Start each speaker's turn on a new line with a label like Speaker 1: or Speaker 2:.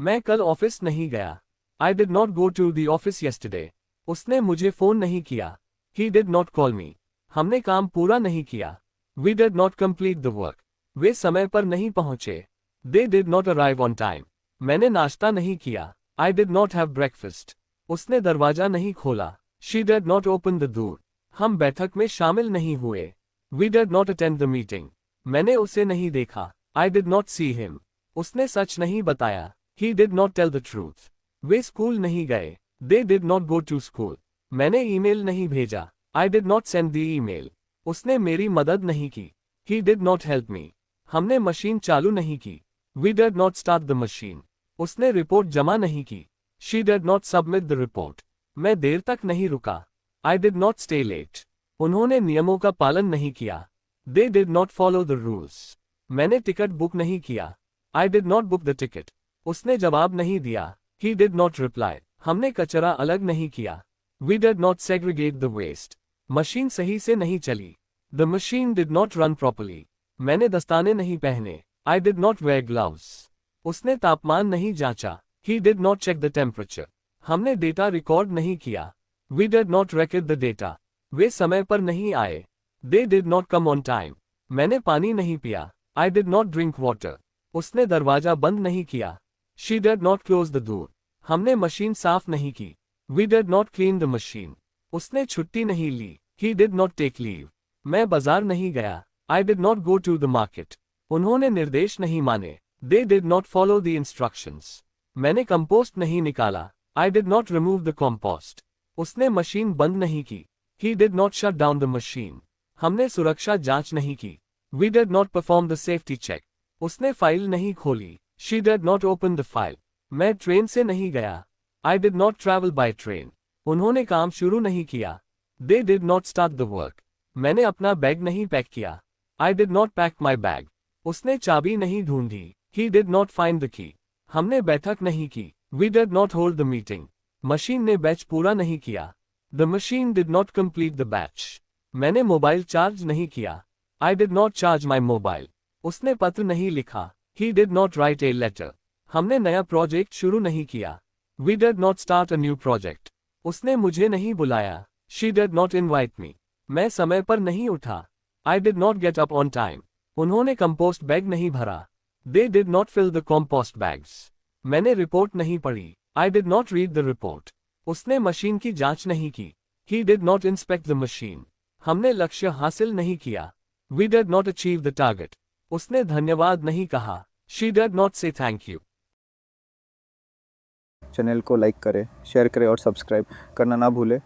Speaker 1: मैं कल ऑफिस नहीं गया। I did not go to the office yesterday. उसने मुझे फोन नहीं किया। He did not call me. हमने काम पूरा नहीं किया। We did not complete the work. वे समय पर नहीं पहुंचे। They did not arrive on time. मैंने नाश्ता नहीं किया। I did not have breakfast. उसने दरवाजा नहीं खोला। She did not open the door. हम बैठक में शामिल नहीं हुए। We did not attend the meeting. मैंने उसे नहीं देखा। I did not see him. उसने सच नहीं बताया। He did not tell the truth. Way school नहीं गए। They did not go to school. मैंने ईमेल नहीं भेजा। I did not send the email. उसने मेरी मदद नहीं की। He did not help me. हमने मशीन चालू नहीं की। We did not start the machine. उसने रिपोर्ट जमा नहीं की। She did not submit the report. मैं देर तक नहीं रुका। I did not stay late. उन्होंने नियमों का पालन नहीं किया। They did not follow the rules. मैंने टिकट बुक नहीं किया। I did not book the ticket. उसने जवाब नहीं दिया। He did not reply. हमने कचरा अलग नहीं किया। We did not segregate the waste. Machine सही से नहीं चली। The machine did not run properly. मैंने दस्ताने नहीं पहने। I did not wear gloves. उसने तापमान नहीं जांचा। He did not check the temperature. हमने डेटा रिकॉर्ड नहीं किया। We did not record the data. वे समय पर नहीं आए। They did not come on time. मैंने पानी नहीं पिया। I did not drink water. उसने दरवाजा बंद नहीं किया। She did not close the door. हमने मशीन साफ नहीं की। We did not clean the machine. उसने छुट्टी नहीं ली। He did not take leave. मैं बाजार नहीं गया। I did not go to the market. उन्होंने निर्देश नहीं माने। They did not follow the instructions. मैंने कंपोस्ट नहीं निकाला। I did not remove the compost. उसने मशीन बंद नहीं की। He did not shut down the machine. हमने सुरक्षा जांच नहीं की। We did not perform the safety check. उसने फाइल नहीं खोली। She did not open the file. मैं ट्रेन से नहीं गया। I did not travel by train. उन्होंने काम शुरू नहीं किया। They did not start the work. मैंने अपना बैग नहीं पैक किया। I did not pack my bag. उसने चाबी नहीं ढूंढी। He did not find the key. हमने बैठक नहीं की। We did not hold the meeting. Machine ने बैच पूरा नहीं किया। The machine did not complete the batch. मैंने मोबाइल चार्ज नहीं किया। I did not charge my mobile. उसने पत्र नहीं लिखा। He did not write a letter. हमने नया प्रोजेक्ट शुरू नहीं किया। We did not start a new project. उसने मुझे नहीं बुलाया। She did not invite me. मैं समय पर नहीं उठा। I did not get up on time. उन्होंने कंपोस्ट बैग नहीं भरा। They did not fill the compost bags. मैंने रिपोर्ट नहीं पढ़ी। I did not read the report. उसने मशीन की जांच नहीं की। He did not inspect the machine. हमने लक्ष्य हासिल नहीं किया। We did not achieve the target. उसने धन्यवाद नहीं कहा। She did not say thank you.
Speaker 2: Channel को लाइक करें, शेयर करें और सब्सक्राइब करना ना भूलें